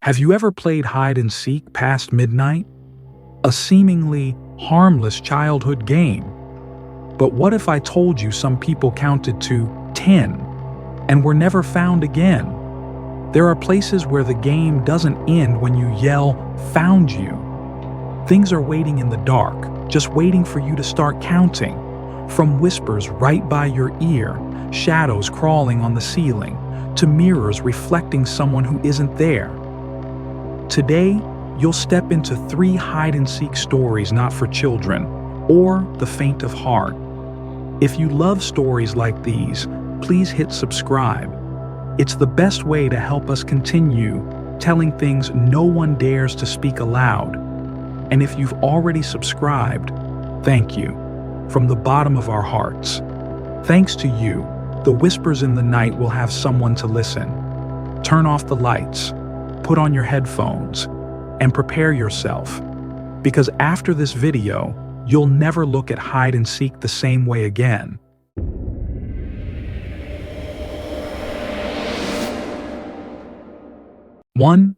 Have you ever played hide and seek past midnight? A seemingly harmless childhood game. But what if I told you some people counted to 10 and were never found again? There are places where the game doesn't end when you yell, "Found you." Things are waiting in the dark, just waiting for you to start counting. From whispers right by your ear, shadows crawling on the ceiling, to mirrors reflecting someone who isn't there. Today, you'll step into 3 hide-and-seek stories not for children or the faint of heart. If you love stories like these, please hit subscribe. It's the best way to help us continue telling things no one dares to speak aloud. And if you've already subscribed, thank you, from the bottom of our hearts. Thanks to you, the whispers in the night will have someone to listen. Turn off the lights, put on your headphones, and prepare yourself. Because after this video, you'll never look at hide and seek the same way again. One,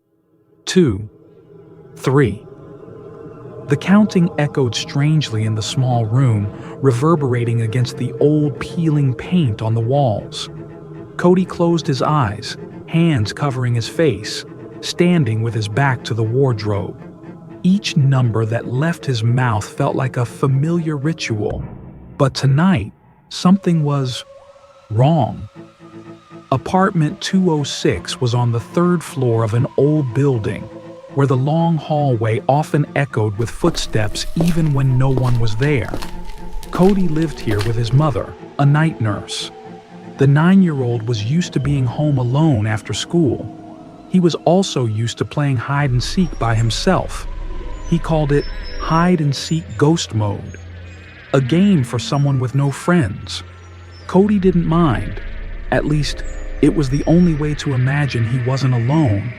2, 3. The counting echoed strangely in the small room, reverberating against the old peeling paint on the walls. Cody closed his eyes, hands covering his face, standing with his back to the wardrobe. Each number that left his mouth felt like a familiar ritual. But tonight, something was wrong. Apartment 206 was on the 3rd floor of an old building, where the long hallway often echoed with footsteps even when no one was there. Cody lived here with his mother, a night nurse. The 9-year-old was used to being home alone after school. He was also used to playing hide and seek by himself. He called it hide and seek ghost mode, a game for someone with no friends. Cody didn't mind. At least, it was the only way to imagine he wasn't alone.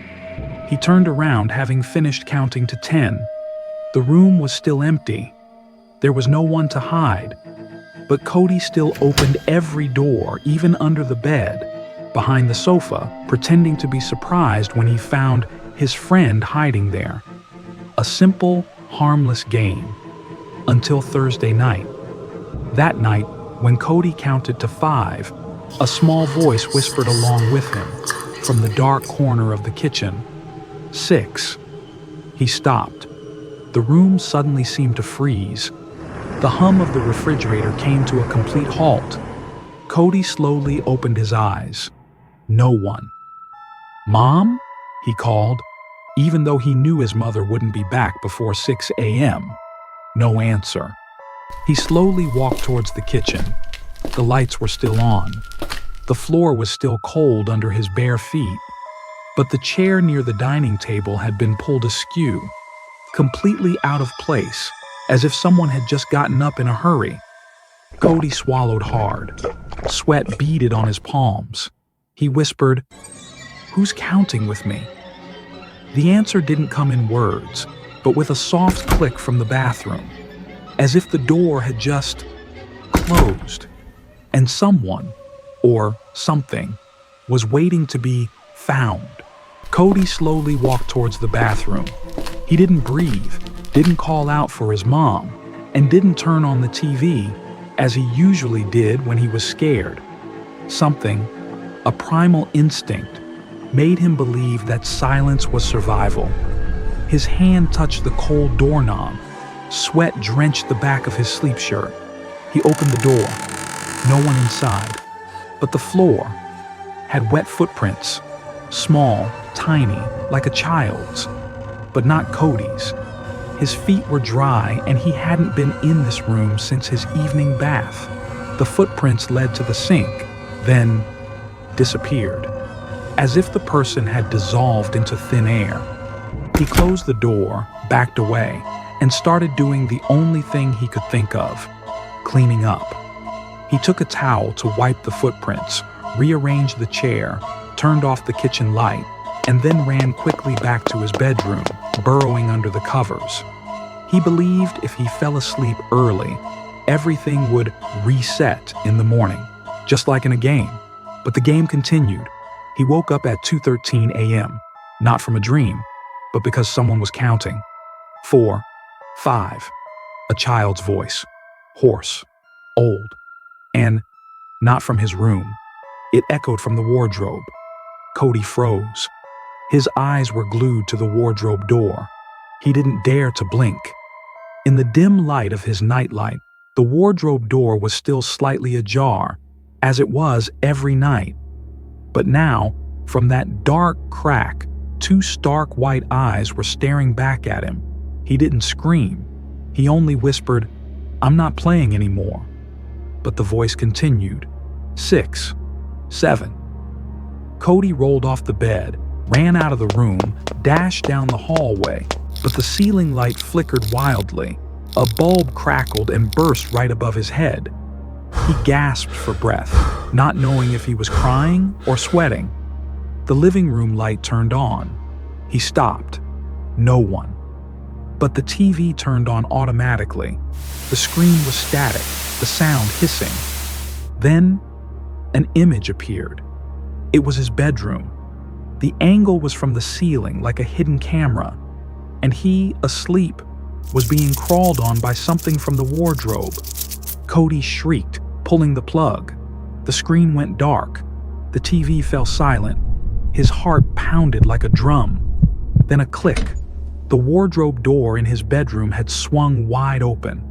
He turned around, having finished counting to 10. The room was still empty. There was no one to hide. But Cody still opened every door, even under the bed, behind the sofa, pretending to be surprised when he found his friend hiding there. A simple, harmless game. Until Thursday night. That night, when Cody counted to 5, a small voice whispered along with him from the dark corner of the kitchen. 6. He stopped. The room suddenly seemed to freeze. The hum of the refrigerator came to a complete halt. Cody slowly opened his eyes. No one. "Mom?" he called, even though he knew his mother wouldn't be back before 6 a.m. No answer. He slowly walked towards the kitchen. The lights were still on. The floor was still cold under his bare feet. But the chair near the dining table had been pulled askew, completely out of place, as if someone had just gotten up in a hurry. Cody swallowed hard. Sweat beaded on his palms. He whispered, "Who's counting with me?" The answer didn't come in words, but with a soft click from the bathroom, as if the door had just closed, and someone, or something, was waiting to be found. Cody slowly walked towards the bathroom. He didn't breathe, didn't call out for his mom, and didn't turn on the TV, as he usually did when he was scared. Something, a primal instinct, made him believe that silence was survival. His hand touched the cold doorknob. Sweat drenched the back of his sleep shirt. He opened the door. No one inside. But the floor had wet footprints. Small, tiny, like a child's. But not Cody's. His feet were dry, and he hadn't been in this room since his evening bath. The footprints led to the sink, then disappeared, as if the person had dissolved into thin air. He closed the door, backed away, and started doing the only thing he could think of, cleaning up. He took a towel to wipe the footprints, rearranged the chair, turned off the kitchen light, and then ran quickly back to his bedroom, burrowing under the covers. He believed if he fell asleep early, everything would reset in the morning, just like in a game. But the game continued. He woke up at 2:13 a.m., not from a dream, but because someone was counting. 4, 5. A child's voice, hoarse, old, and not from his room. It echoed from the wardrobe. Cody froze. His eyes were glued to the wardrobe door. He didn't dare to blink. In the dim light of his nightlight, the wardrobe door was still slightly ajar, as it was every night. But now, from that dark crack, 2 stark white eyes were staring back at him. He didn't scream. He only whispered, "I'm not playing anymore." But the voice continued. 6, 7. Cody rolled off the bed, ran out of the room, dashed down the hallway, but the ceiling light flickered wildly. A bulb crackled and burst right above his head. He gasped for breath, not knowing if he was crying or sweating. The living room light turned on. He stopped. No one. But the TV turned on automatically. The screen was static, the sound hissing. Then, an image appeared. It was his bedroom. The angle was from the ceiling like a hidden camera, and he, asleep, was being crawled on by something from the wardrobe. Cody shrieked, pulling the plug. The screen went dark. The TV fell silent. His heart pounded like a drum. Then a click. The wardrobe door in his bedroom had swung wide open.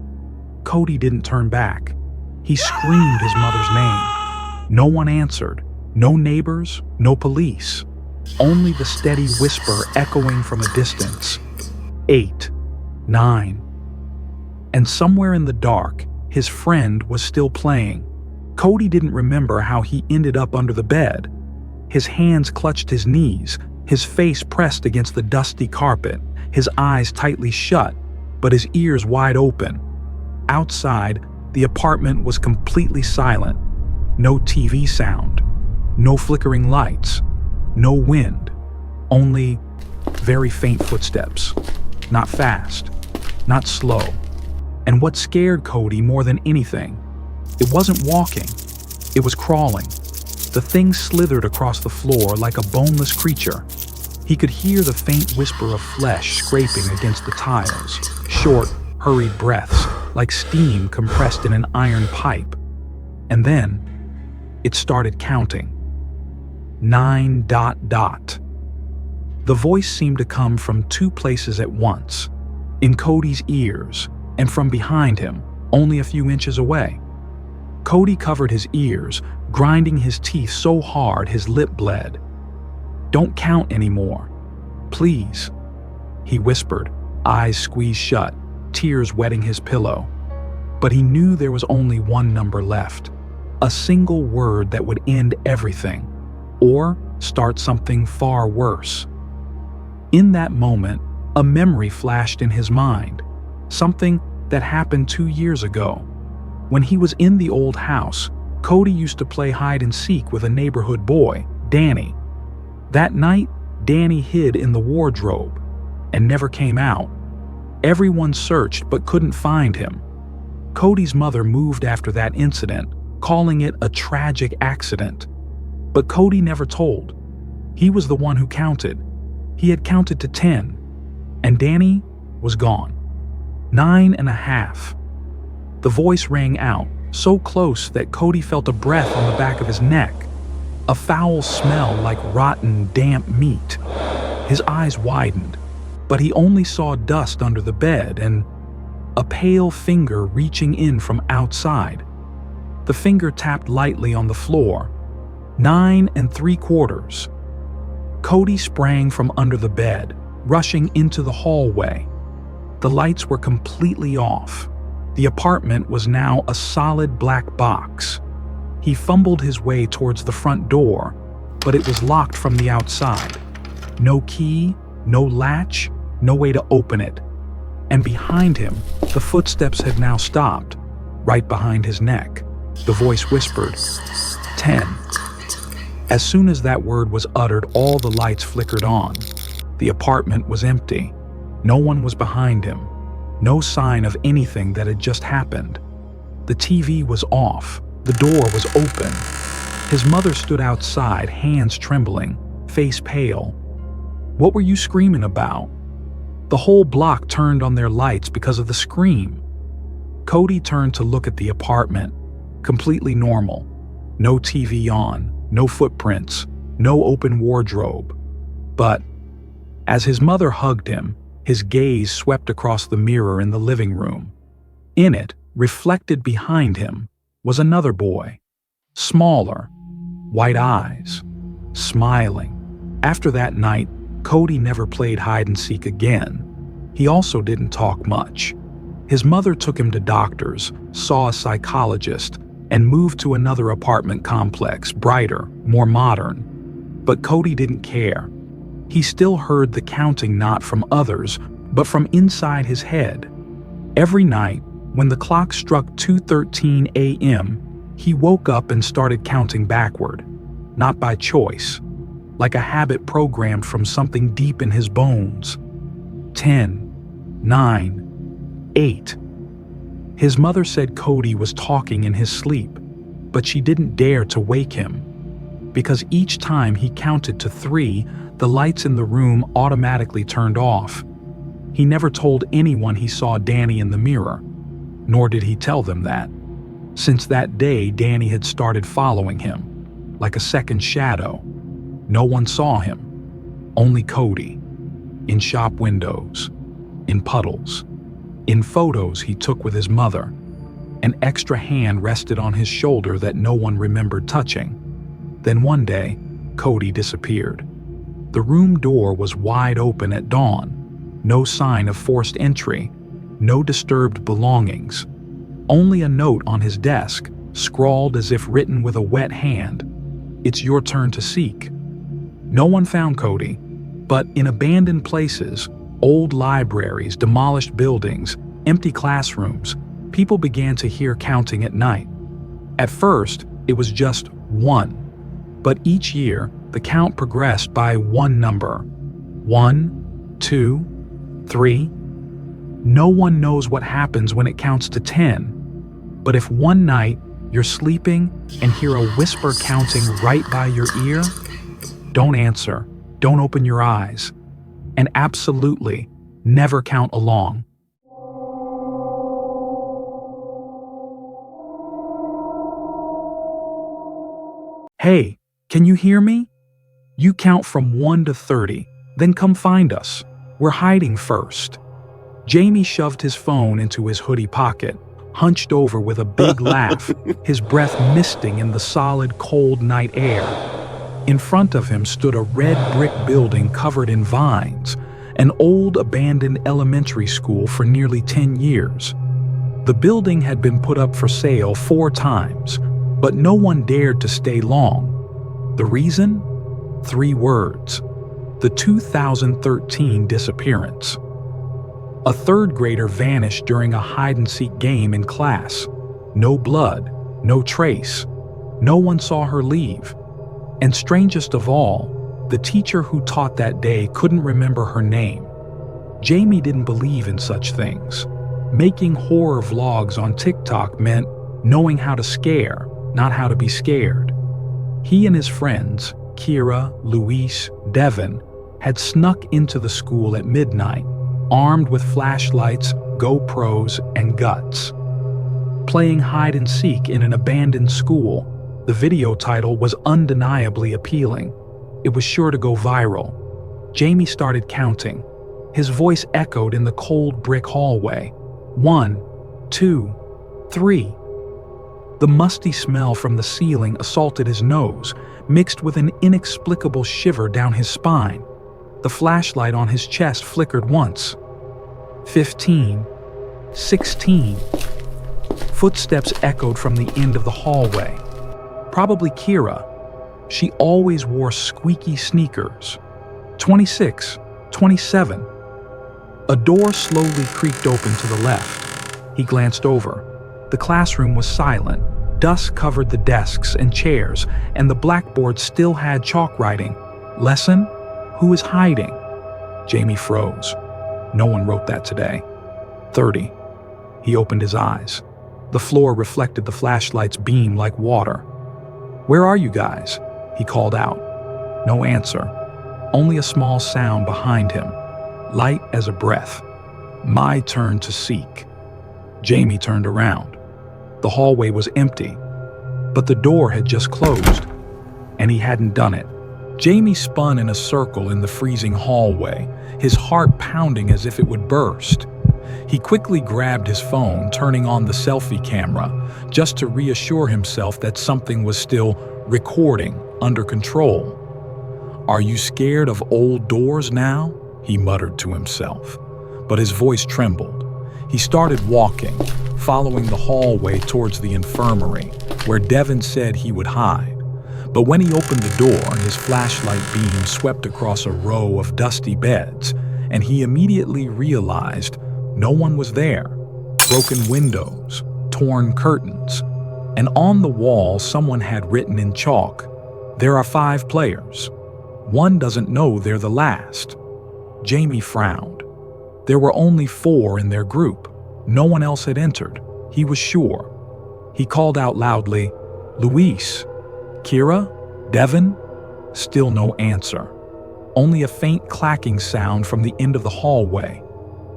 Cody didn't turn back. He screamed his mother's name. No one answered. No neighbors, no police. Only the steady whisper echoing from a distance. 8, 9. And somewhere in the dark, his friend was still playing. Cody didn't remember how he ended up under the bed. His hands clutched his knees, his face pressed against the dusty carpet, his eyes tightly shut, but his ears wide open. Outside, the apartment was completely silent. No TV sound, no flickering lights, no wind, only very faint footsteps. Not fast, not slow. And what scared Cody more than anything, it wasn't walking, it was crawling. The thing slithered across the floor like a boneless creature. He could hear the faint whisper of flesh scraping against the tiles, short, hurried breaths, like steam compressed in an iron pipe. And then, it started counting. 9. The voice seemed to come from 2 places at once, in Cody's ears and from behind him, only a few inches away. Cody covered his ears, grinding his teeth so hard his lip bled. "Don't count anymore. Please," he whispered, eyes squeezed shut, tears wetting his pillow. But he knew there was only one number left, a single word that would end everything, or start something far worse. In that moment, a memory flashed in his mind, something that happened 2 years ago. When he was in the old house, Cody used to play hide and seek with a neighborhood boy, Danny. That night, Danny hid in the wardrobe and never came out. Everyone searched but couldn't find him. Cody's mother moved after that incident, calling it a tragic accident. But Cody never told. He was the one who counted. He had counted to 10, and Danny was gone. 9.5. The voice rang out, so close that Cody felt a breath on the back of his neck. A foul smell like rotten, damp meat. His eyes widened, but he only saw dust under the bed and a pale finger reaching in from outside. The finger tapped lightly on the floor. 9.75. Cody sprang from under the bed, rushing into the hallway. The lights were completely off. The apartment was now a solid black box. He fumbled his way towards the front door, but it was locked from the outside. No key, no latch, no way to open it. And behind him, the footsteps had now stopped, right behind his neck. The voice whispered, 10. As soon as that word was uttered, all the lights flickered on. The apartment was empty. No one was behind him. No sign of anything that had just happened. The TV was off. The door was open. His mother stood outside, hands trembling, face pale. What were you screaming about?" The whole block turned on their lights because of the scream. Cody turned to look at the apartment. Completely normal. No TV on, no footprints, no open wardrobe. But as his mother hugged him, his gaze swept across the mirror in the living room. In it, reflected behind him, was another boy. Smaller, white eyes, smiling. After that night, Cody never played hide and seek again. He also didn't talk much. His mother took him to doctors, saw a psychologist, and moved to another apartment complex, brighter, more modern. But Cody didn't care. He still heard the counting not from others, but from inside his head. Every night, when the clock struck 2:13 a.m., he woke up and started counting backward, not by choice, like a habit programmed from something deep in his bones. 10, 9, 8. His mother said Cody was talking in his sleep, but she didn't dare to wake him, because each time he counted to 3, the lights in the room automatically turned off. He never told anyone he saw Danny in the mirror, nor did he tell them that. Since that day, Danny had started following him, like a second shadow. No one saw him, only Cody, in shop windows, in puddles, in photos he took with his mother. An extra hand rested on his shoulder that no one remembered touching. Then one day, Cody disappeared. The room door was wide open at dawn. No sign of forced entry, no disturbed belongings. Only a note on his desk, scrawled as if written with a wet hand. "It's your turn to seek." No one found Cody, but in abandoned places, old libraries, demolished buildings, empty classrooms, people began to hear counting at night. At first, it was just 1, but each year, the count progressed by one number. 1, 2, 3. No one knows what happens when it counts to 10, but if one night you're sleeping and hear a whisper counting right by your ear, don't answer, don't open your eyes, and absolutely never count along. "Hey, can you hear me? You count from 1 to 30, then come find us. We're hiding first." Jamie shoved his phone into his hoodie pocket, hunched over with a big laugh, his breath misting in the solid, cold night air. In front of him stood a red brick building covered in vines, an old abandoned elementary school for nearly 10 years. The building had been put up for sale 4 times, but no one dared to stay long. The reason? 3 words: the 2013 disappearance. A 3rd grader vanished during a hide-and-seek game in class. No blood, no trace. No one saw her leave. And strangest of all, the teacher who taught that day couldn't remember her name. Jamie didn't believe in such things. Making horror vlogs on TikTok meant knowing how to scare, not how to be scared. He and his friends, Kira, Luis, Devin, had snuck into the school at midnight, armed with flashlights, GoPros, and guts. Playing hide and seek in an abandoned school, the video title was undeniably appealing. It was sure to go viral. Jamie started counting. His voice echoed in the cold brick hallway. 1, 2, 3. The musty smell from the ceiling assaulted his nose, mixed with an inexplicable shiver down his spine. The flashlight on his chest flickered once. 15, 16. Footsteps echoed from the end of the hallway. Probably Kira. She always wore squeaky sneakers. 26, 27. A door slowly creaked open to the left. He glanced over. The classroom was silent. Dust covered the desks and chairs, and the blackboard still had chalk writing. Lesson? Who is hiding? Jamie froze. No one wrote that today. 30. He opened his eyes. The floor reflected the flashlight's beam like water. "Where are you guys?" he called out. No answer. Only a small sound behind him, light as a breath. My turn to seek. Jamie turned around. The hallway was empty, but the door had just closed, and he hadn't done it. Jamie spun in a circle in the freezing hallway, his heart pounding as if it would burst. He quickly grabbed his phone, turning on the selfie camera, just to reassure himself that something was still recording, under control. "Are you scared of old doors now?" he muttered to himself, but his voice trembled. He started walking, following the hallway towards the infirmary, where Devin said he would hide. But when he opened the door, his flashlight beam swept across a row of dusty beds, and he immediately realized no one was there. Broken windows, torn curtains, and on the wall someone had written in chalk, "There are 5 players. One doesn't know they're the last." Jamie frowned. There were only 4 in their group. No one else had entered, he was sure. He called out loudly, "Luis? Kira? Devin?" Still no answer. Only a faint clacking sound from the end of the hallway.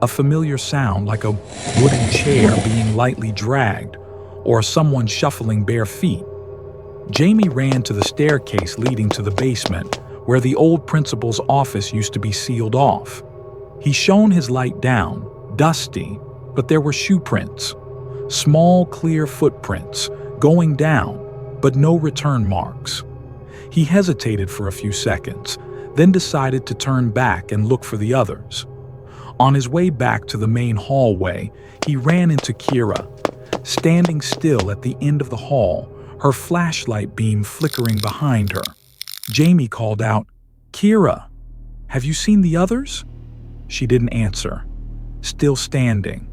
A familiar sound like a wooden chair being lightly dragged, or someone shuffling bare feet. Jamie ran to the staircase leading to the basement, where the old principal's office used to be sealed off. He shone his light down, dusty, but there were shoe prints. Small, clear footprints, going down, but no return marks. He hesitated for a few seconds, then decided to turn back and look for the others. On his way back to the main hallway, he ran into Kira, standing still at the end of the hall, her flashlight beam flickering behind her. Jamie called out, "Kira, have you seen the others?" She didn't answer, still standing.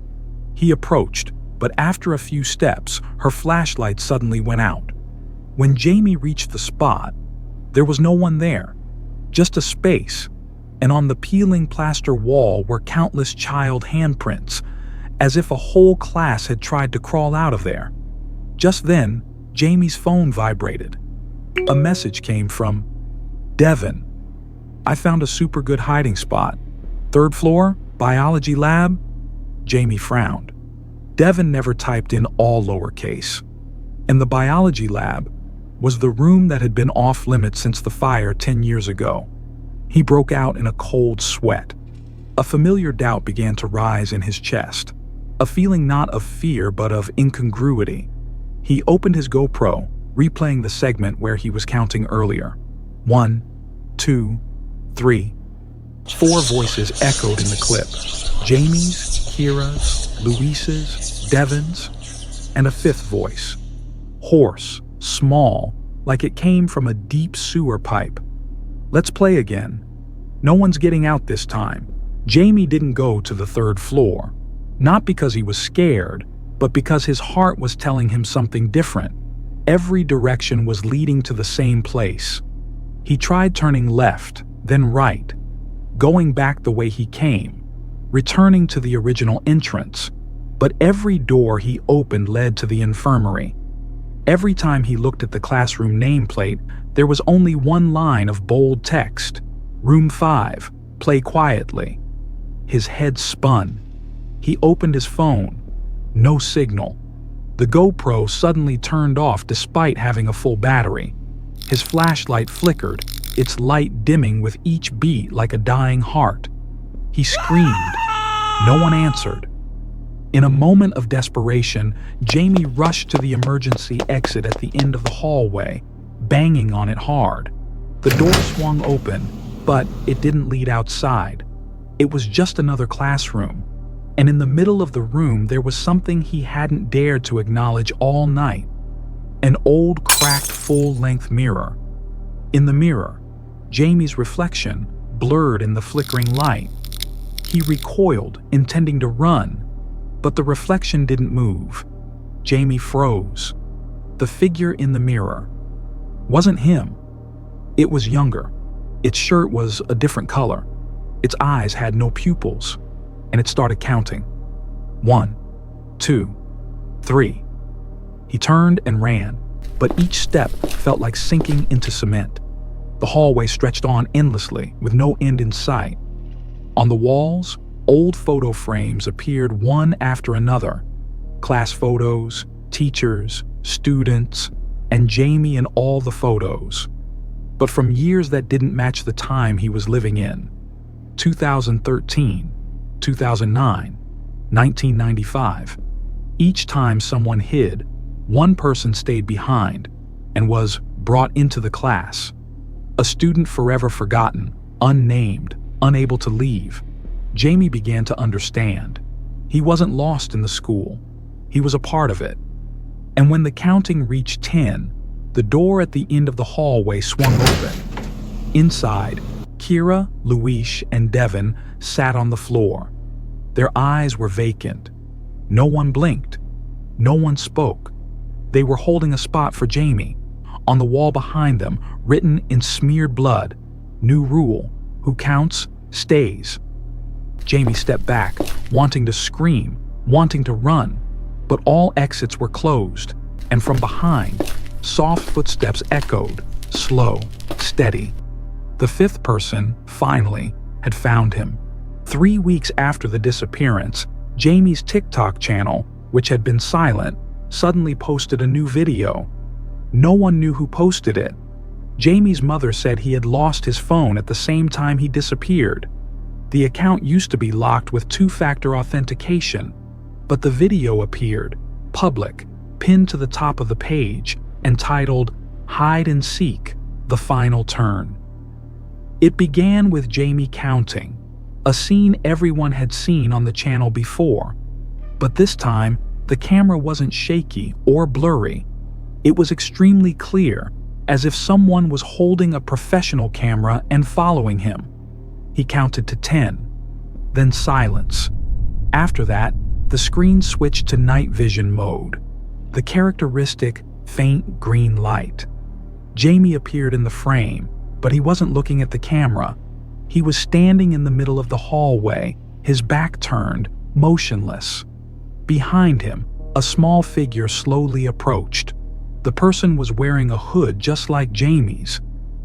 He approached, but after a few steps, her flashlight suddenly went out. When Jamie reached the spot, there was no one there, just a space, and on the peeling plaster wall were countless child handprints, as if a whole class had tried to crawl out of there. Just then, Jamie's phone vibrated. A message came from Devin. "I found a super good hiding spot. 3rd floor, biology lab." Jamie frowned. Devin never typed in all lowercase. And the biology lab was the room that had been off limits since the fire 10 years ago. He broke out in a cold sweat. A familiar doubt began to rise in his chest, a feeling not of fear but of incongruity. He opened his GoPro, replaying the segment where he was counting earlier. 1, 2, 3. 4 voices echoed in the clip. Jamie's, Kira's, Luis's, Devin's, and a 5th voice. Hoarse, small, like it came from a deep sewer pipe. "Let's play again. No one's getting out this time." Jamie didn't go to the 3rd floor, not because he was scared, but because his heart was telling him something different. Every direction was leading to the same place. He tried turning left, then right, going back the way he came, returning to the original entrance, but every door he opened led to the infirmary. Every time he looked at the classroom nameplate, there was only one line of bold text, "Room 5, play quietly." His head spun. He opened his phone. No signal. The GoPro suddenly turned off despite having a full battery. His flashlight flickered, its light dimming with each beat like a dying heart. He screamed. No one answered. In a moment of desperation, Jamie rushed to the emergency exit at the end of the hallway, banging on it hard. The door swung open, but it didn't lead outside. It was just another classroom, and in the middle of the room there was something he hadn't dared to acknowledge all night. An old, cracked, full-length mirror. In the mirror, Jamie's reflection blurred in the flickering light. He recoiled, intending to run, but the reflection didn't move. Jamie froze. The figure in the mirror wasn't him. It was younger. Its shirt was a different color. Its eyes had no pupils, and it started counting. 1, 2, 3. He turned and ran, but each step felt like sinking into cement. The hallway stretched on endlessly, with no end in sight. On the walls, old photo frames appeared one after another. Class photos, teachers, students, and Jamie in all the photos. But from years that didn't match the time he was living in. 2013, 2009, 1995. Each time someone hid, one person stayed behind and was brought into the class. A student forever forgotten, unnamed, unable to leave. Jamie began to understand. He wasn't lost in the school. He was a part of it. And when the counting reached 10, the door at the end of the hallway swung open. Inside, Kira, Luis, and Devin sat on the floor. Their eyes were vacant. No one blinked. No one spoke. They were holding a spot for Jamie. On the wall behind them, written in smeared blood, new rule: who counts, stays. Jamie stepped back, wanting to scream, wanting to run, but all exits were closed, and from behind, soft footsteps echoed, slow, steady. The fifth person, finally, had found him. 3 weeks after the disappearance, Jamie's TikTok channel, which had been silent, suddenly posted a new video. No one knew who posted it. Jamie's mother said he had lost his phone at the same time he disappeared. The account used to be locked with two-factor authentication, but the video appeared, public, pinned to the top of the page, entitled "Hide and Seek: The Final Turn." It began with Jamie counting, a scene everyone had seen on the channel before. But this time, the camera wasn't shaky or blurry. It was extremely clear, as if someone was holding a professional camera and following him. He counted to 10, then silence. After that, the screen switched to night vision mode, the characteristic faint green light. Jamie appeared in the frame, but he wasn't looking at the camera. He was standing in the middle of the hallway, his back turned, motionless. Behind him, a small figure slowly approached. The person was wearing a hood just like Jamie's,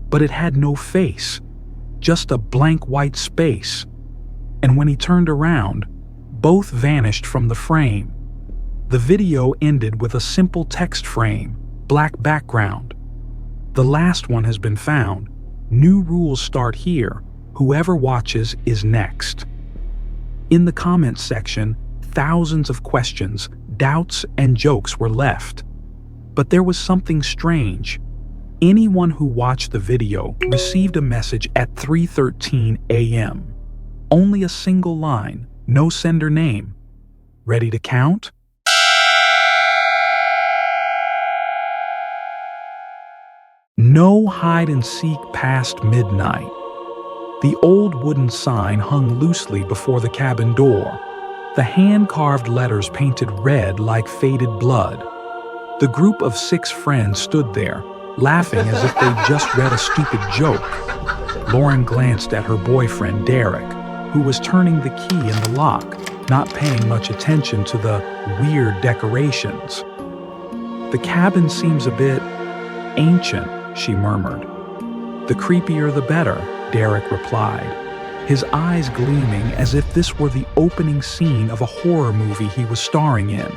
but it had no face, just a blank white space. And when he turned around, both vanished from the frame. The video ended with a simple text frame, black background. The last one has been found. New rules start here. Whoever watches is next. In the comments section, thousands of questions, doubts, and jokes were left. But there was something strange. Anyone who watched the video received a message at 3:13 a.m. Only a single line, no sender name. Ready to count? No hide and seek past midnight. The old wooden sign hung loosely before the cabin door, the hand-carved letters painted red like faded blood. The group of 6 friends stood there, laughing as if they'd just read a stupid joke. Lauren glanced at her boyfriend, Derek, who was turning the key in the lock, not paying much attention to the weird decorations. "The cabin seems a bit ancient," she murmured. "The creepier the better," Derek replied, his eyes gleaming as if this were the opening scene of a horror movie he was starring in.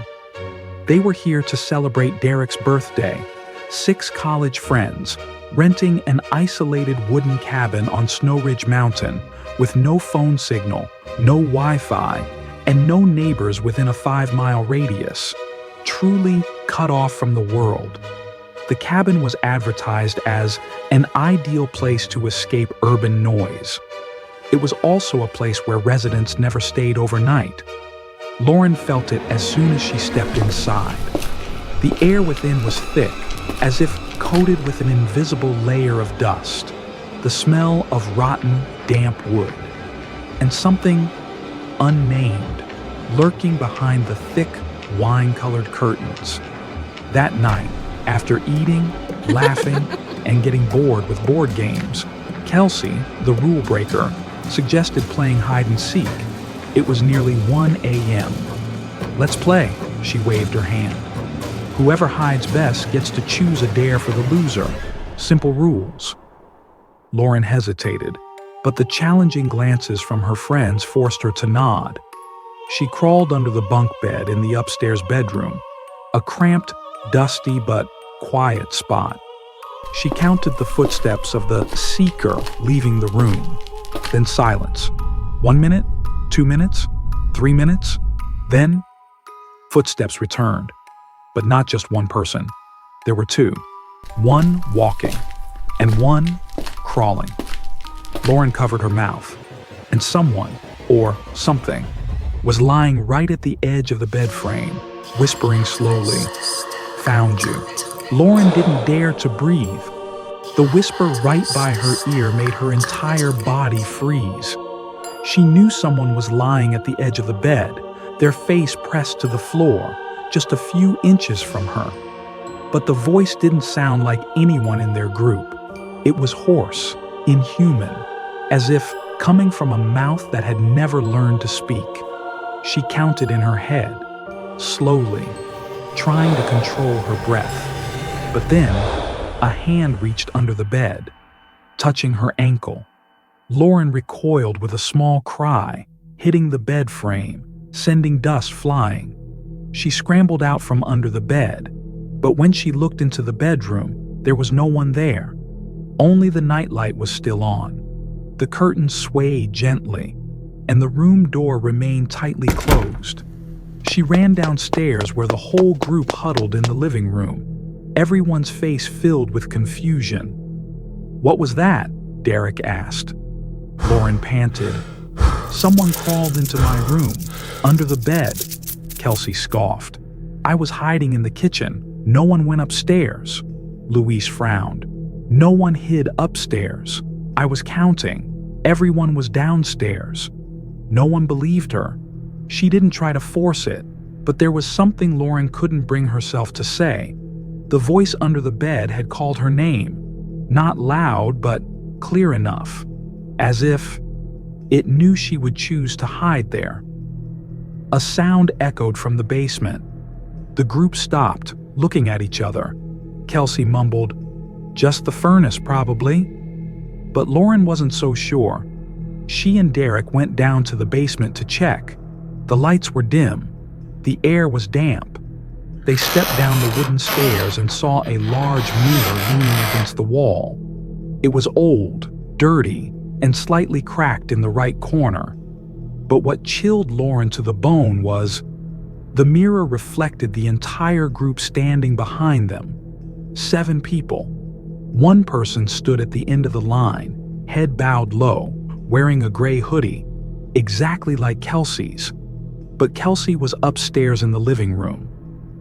They were here to celebrate Derek's birthday, 6 college friends, renting an isolated wooden cabin on Snow Ridge Mountain with no phone signal, no Wi-Fi, and no neighbors within a 5-mile radius, truly cut off from the world. The cabin was advertised as an ideal place to escape urban noise. It was also a place where residents never stayed overnight. Lauren felt it as soon as she stepped inside. The air within was thick, as if coated with an invisible layer of dust, the smell of rotten, damp wood, and something unnamed lurking behind the thick, wine-colored curtains. That night, after eating, laughing, and getting bored with board games, Kelsey, the rule breaker, suggested playing hide and seek. It was nearly 1 a.m. "Let's play," she waved her hand. "Whoever hides best gets to choose a dare for the loser. Simple rules." Lauren hesitated, but the challenging glances from her friends forced her to nod. She crawled under the bunk bed in the upstairs bedroom, a cramped, dusty but quiet spot. She counted the footsteps of the seeker leaving the room, then silence. 1 minute, 2 minutes, 3 minutes, then footsteps returned. But not just one person. There were two. One walking, and one crawling. Lauren covered her mouth, and someone, or something, was lying right at the edge of the bed frame, whispering slowly, "Found you." Lauren didn't dare to breathe. The whisper right by her ear made her entire body freeze. She knew someone was lying at the edge of the bed, their face pressed to the floor, just a few inches from her. But the voice didn't sound like anyone in their group. It was hoarse, inhuman, as if coming from a mouth that had never learned to speak. She counted in her head, slowly, trying to control her breath. But then, a hand reached under the bed, touching her ankle. Lauren recoiled with a small cry, hitting the bed frame, sending dust flying. She scrambled out from under the bed, but when she looked into the bedroom, there was no one there. Only the nightlight was still on. The curtains swayed gently, and the room door remained tightly closed. She ran downstairs where the whole group huddled in the living room, everyone's face filled with confusion. "What was that?" Derek asked. Lauren panted. "Someone crawled into my room, under the bed," Kelsey scoffed. "I was hiding in the kitchen. No one went upstairs." Louise frowned. "No one hid upstairs. I was counting. Everyone was downstairs." No one believed her. She didn't try to force it, but there was something Lauren couldn't bring herself to say. The voice under the bed had called her name, not loud but clear enough, as if it knew she would choose to hide there. A sound echoed from the basement. The group stopped, looking at each other. Kelsey mumbled, "Just the furnace, probably." But Lauren wasn't so sure. She and Derek went down to the basement to check. The lights were dim. The air was damp. They stepped down the wooden stairs and saw a large mirror leaning against the wall. It was old, dirty, and slightly cracked in the right corner. But what chilled Lauren to the bone was the mirror reflected the entire group standing behind them. 7 people. One person stood at the end of the line, head bowed low, wearing a gray hoodie, exactly like Kelsey's. But Kelsey was upstairs in the living room.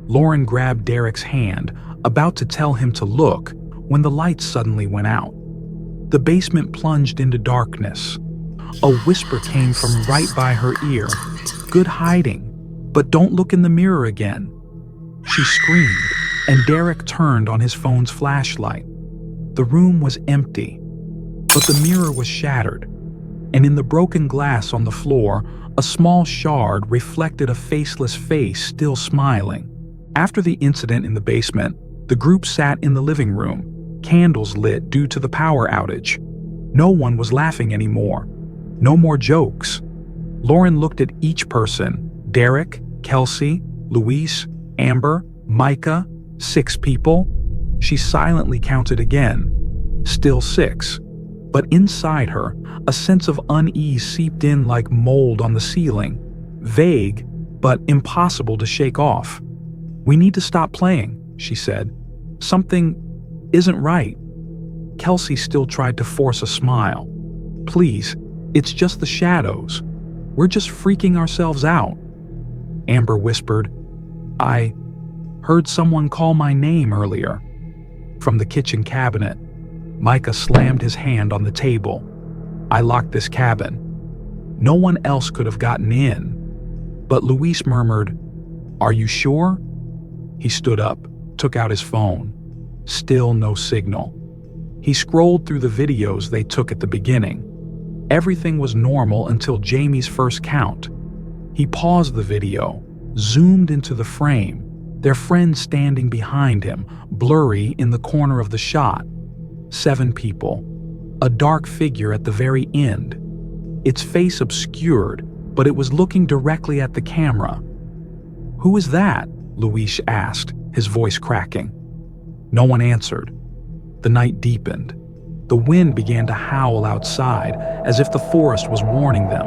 Lauren grabbed Derek's hand, about to tell him to look, when the lights suddenly went out. The basement plunged into darkness. A whisper came from right by her ear. "Good hiding, but don't look in the mirror again." She screamed, and Derek turned on his phone's flashlight. The room was empty, but the mirror was shattered, and in the broken glass on the floor, a small shard reflected a faceless face still smiling. After the incident in the basement, the group sat in the living room, candles lit due to the power outage. No one was laughing anymore. No more jokes. Lauren looked at each person, Derek, Kelsey, Louise, Amber, Micah, 6 people. She silently counted again. Still 6. But inside her, a sense of unease seeped in like mold on the ceiling. Vague, but impossible to shake off. "We need to stop playing," she said. "Something isn't right." Kelsey still tried to force a smile. "Please, it's just the shadows. We're just freaking ourselves out." Amber whispered, "I heard someone call my name earlier." From the kitchen cabinet, Micah slammed his hand on the table. "I locked this cabin. No one else could have gotten in." But Luis murmured, "Are you sure?" He stood up, took out his phone. Still no signal. He scrolled through the videos they took at the beginning. Everything was normal until Jamie's first count. He paused the video, zoomed into the frame, their friend standing behind him, blurry in the corner of the shot. 7 people. a dark figure at the very end. Its face obscured, but it was looking directly at the camera. "Who is that?" Luis asked, his voice cracking. No one answered. The night deepened. The wind began to howl outside, as if the forest was warning them.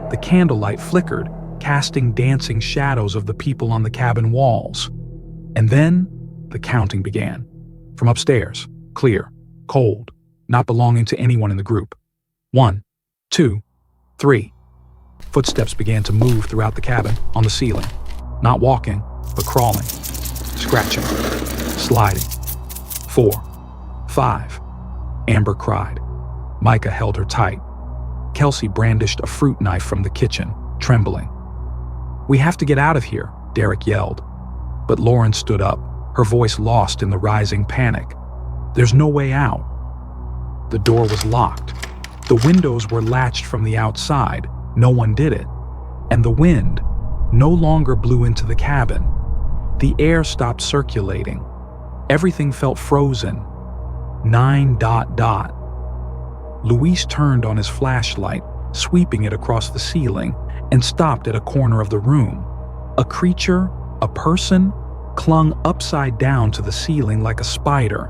The candlelight flickered, casting dancing shadows of the people on the cabin walls. And then, the counting began. From upstairs, clear, cold, not belonging to anyone in the group. 1, 2, 3. Footsteps began to move throughout the cabin, on the ceiling. Not walking, but crawling, scratching, sliding. 4, 5. Amber cried. Micah held her tight. Kelsey brandished a fruit knife from the kitchen, trembling. "We have to get out of here," Derek yelled. But Lauren stood up, her voice lost in the rising panic. "There's no way out." The door was locked. The windows were latched from the outside. No one did it. And the wind no longer blew into the cabin. The air stopped circulating. Everything felt frozen. 9. Luis turned on his flashlight, sweeping it across the ceiling, and stopped at a corner of the room. A creature, a person, clung upside down to the ceiling like a spider.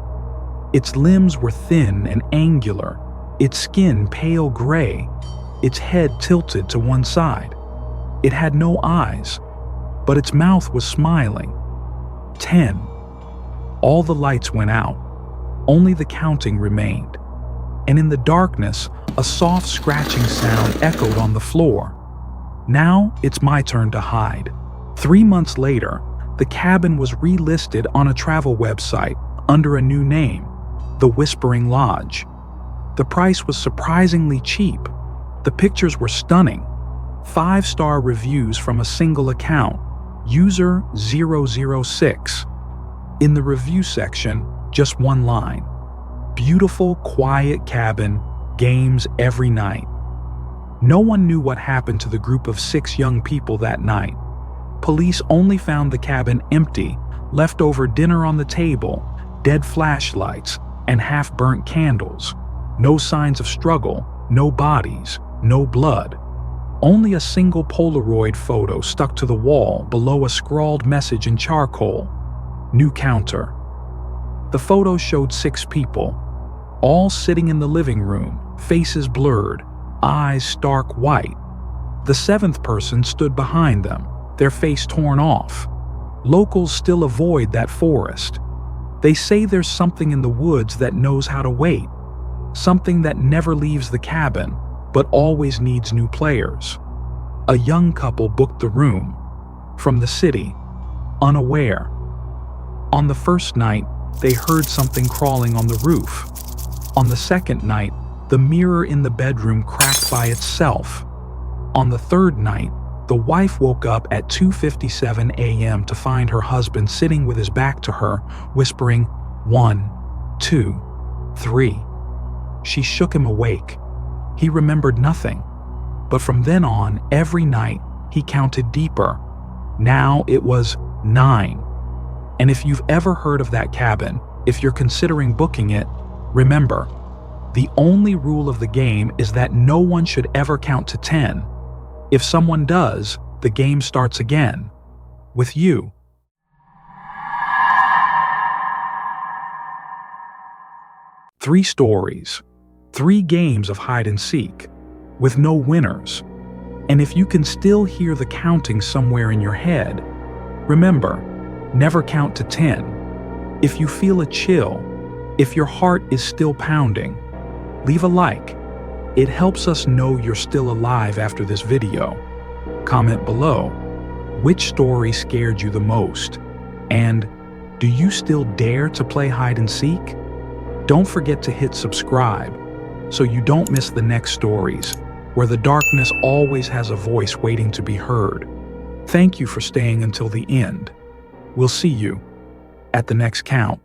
Its limbs were thin and angular, its skin pale gray, its head tilted to one side. It had no eyes, but its mouth was smiling. 10. All the lights went out. Only the counting remained. And in the darkness, a soft scratching sound echoed on the floor. Now it's my turn to hide. 3 months later, the cabin was relisted on a travel website under a new name, The Whispering Lodge. The price was surprisingly cheap. The pictures were stunning. 5-star reviews from a single account, user 006. In the review section, just one line: "Beautiful, quiet cabin, games every night." No one knew what happened to the group of 6 young people that night. Police only found the cabin empty, leftover dinner on the table, dead flashlights, and half-burnt candles. No signs of struggle, no bodies, no blood. Only a single Polaroid photo stuck to the wall below a scrawled message in charcoal: "New counter." The photo showed 6 people, all sitting in the living room, faces blurred, eyes stark white. The 7th person stood behind them, their face torn off. Locals still avoid that forest. They say there's something in the woods that knows how to wait, something that never leaves the cabin, but always needs new players. A young couple booked the room, from the city, unaware. On the first night, they heard something crawling on the roof. On the second night, the mirror in the bedroom cracked by itself. On the third night, the wife woke up at 2:57 a.m. to find her husband sitting with his back to her, whispering, 1, 2, 3. She shook him awake. He remembered nothing. But from then on, every night, he counted deeper. Now it was 9. And if you've ever heard of that cabin, if you're considering booking it, remember, the only rule of the game is that no one should ever count to 10. If someone does, the game starts again. With you. Three stories. 3 games of hide and seek, with no winners. And if you can still hear the counting somewhere in your head, remember, never count to 10. If you feel a chill, if your heart is still pounding, leave a like. It helps us know you're still alive after this video. Comment below, which story scared you the most? And do you still dare to play hide and seek? Don't forget to hit subscribe so you don't miss the next stories, where the darkness always has a voice waiting to be heard. Thank you for staying until the end. We'll see you at the next count.